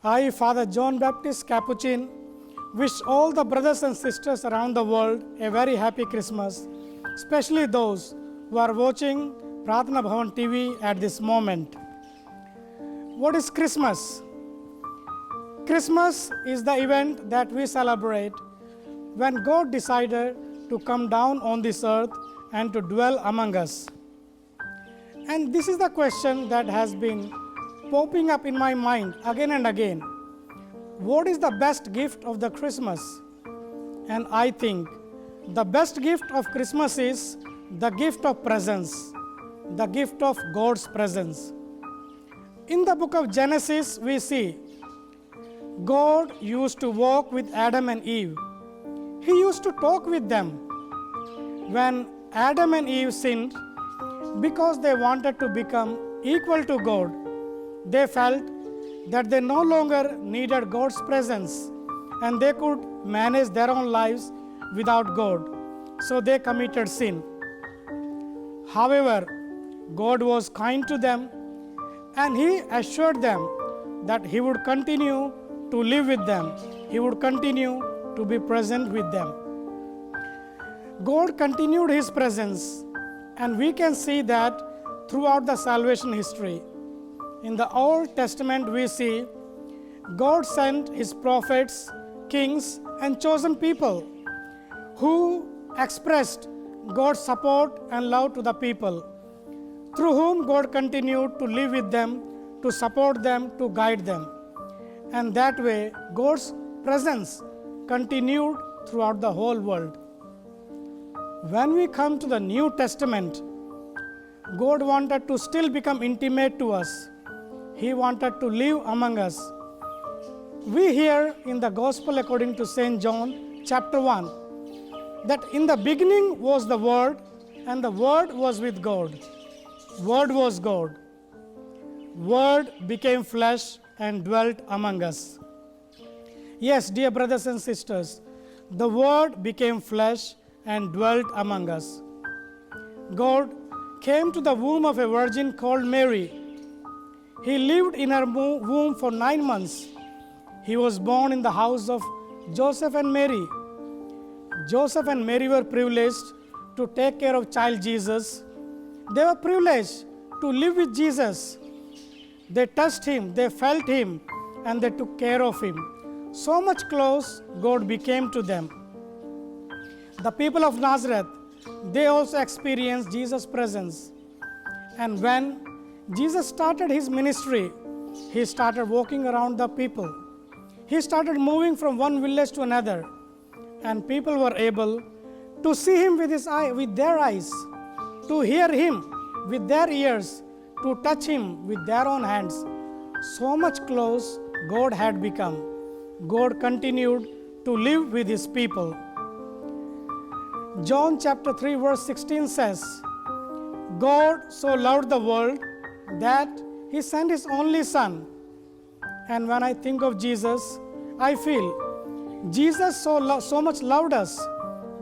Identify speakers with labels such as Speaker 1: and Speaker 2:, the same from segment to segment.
Speaker 1: I, Father John Baptist Capuchin, wish all the brothers and sisters around the world a very happy Christmas, especially those who are watching Prathana Bhawan TV at this moment. What is Christmas? Christmas is the event that we celebrate when God decided to come down on this earth and to dwell among us. And this is the question that has been popping up in my mind again and again. What is the best gift of the Christmas? And I think the best gift of Christmas is the gift of presence, the gift of God's presence. In the book of Genesis, we see God used to walk with Adam and Eve. He used to talk with them. When Adam and Eve sinned, because they wanted to become equal to God, they felt that they no longer needed God's presence and they could manage their own lives without God. So they committed sin. However, God was kind to them and He assured them that He would continue to live with them. He would continue to be present with them. God continued His presence, and we can see that throughout the salvation history. In the Old Testament, we see God sent His prophets, kings, and chosen people who expressed God's support and love to the people, through whom God continued to live with them, to support them, to guide them. And that way, God's presence continued throughout the whole world. When we come to the New Testament, God wanted to still become intimate to us. He wanted to live among us. We hear in the Gospel according to St. John, chapter 1, that in the beginning was the Word, and the Word was with God. Word was God. Word became flesh and dwelt among us. Yes, dear brothers and sisters, the Word became flesh and dwelt among us. God came to the womb of a virgin called Mary. He lived in her womb for 9 months. He was born in the house of Joseph and Mary. Joseph and Mary were privileged to take care of child Jesus. They were privileged to live with Jesus. They touched Him, they felt Him, and they took care of Him. So much close God became to them. The people of Nazareth, they also experienced Jesus' presence. And when Jesus started His ministry, He started walking around the people. He started moving from one village to another, and people were able to see Him with their eyes, to hear Him with their ears, to touch Him with their own hands. So much close God had become. God continued to live with His people. John chapter 3 verse 16 says, God so loved the world that He sent His only Son. And when I think of Jesus, I feel Jesus so much loved us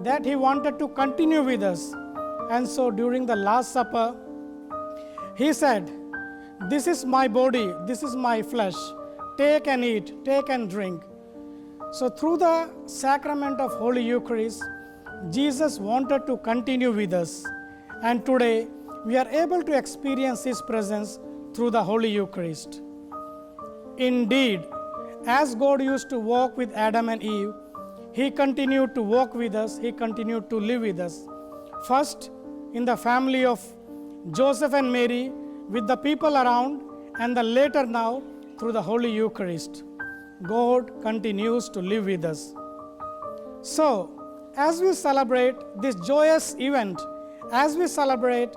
Speaker 1: that He wanted to continue with us. And so during the Last Supper, He said, this is my body, this is my flesh. Take and eat, take and drink. So through the sacrament of Holy Eucharist, Jesus wanted to continue with us. And today, we are able to experience His presence through the Holy Eucharist. Indeed, as God used to walk with Adam and Eve, He continued to walk with us, He continued to live with us. First, in the family of Joseph and Mary, with the people around, and the later now through the Holy Eucharist. God continues to live with us. So, as we celebrate this joyous event, as we celebrate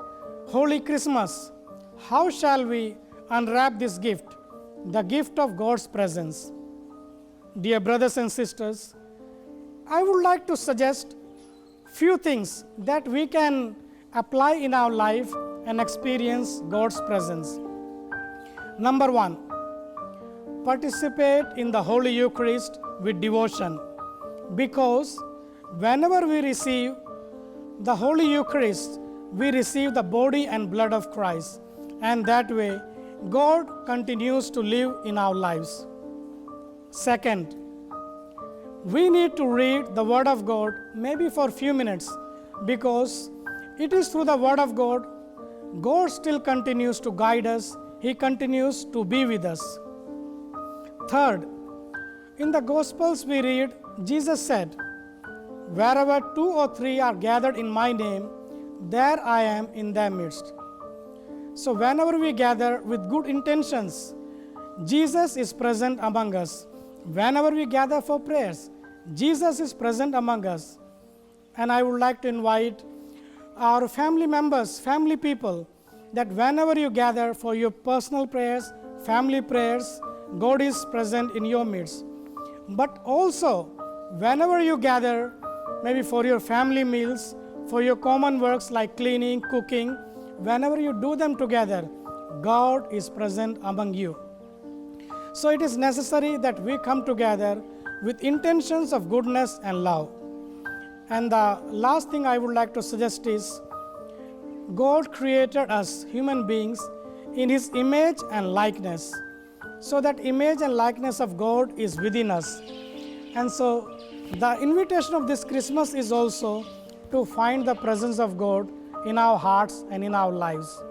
Speaker 1: Holy Christmas, how shall we unwrap this gift, the gift of God's presence? Dear brothers and sisters, I would like to suggest few things that we can apply in our life and experience God's presence. Number 1, participate in the Holy Eucharist with devotion, because whenever we receive the Holy Eucharist, we receive the body and blood of Christ, and that way God continues to live in our lives. Second, we need to read the Word of God maybe for a few minutes, because it is through the Word of God, God still continues to guide us. He continues to be with us. Third, in the Gospels we read, Jesus said, "Wherever 2 or 3 are gathered in my name, there I am in their midst." So whenever we gather with good intentions, Jesus is present among us. Whenever we gather for prayers, Jesus is present among us. And I would like to invite our family members, family people, that whenever you gather for your personal prayers, family prayers, God is present in your midst. But also, whenever you gather, maybe for your family meals, for your common works like cleaning, cooking, whenever you do them together, God is present among you. So it is necessary that we come together with intentions of goodness and love. And the last thing I would like to suggest is, God created us human beings in His image and likeness. So that image and likeness of God is within us. And so the invitation of this Christmas is also to find the presence of God in our hearts and in our lives.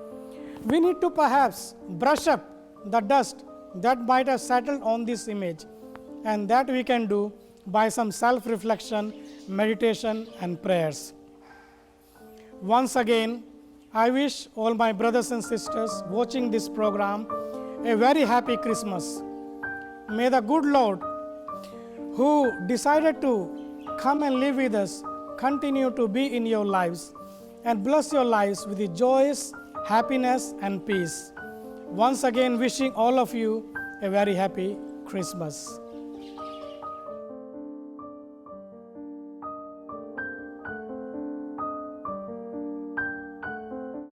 Speaker 1: We need to perhaps brush up the dust that might have settled on this image, and that we can do by some self-reflection, meditation, and prayers. Once again, I wish all my brothers and sisters watching this program a very happy Christmas. May the good Lord, who decided to come and live with us, continue to be in your lives and bless your lives with the joys, happiness, and peace. Once again, wishing all of you a very happy Christmas.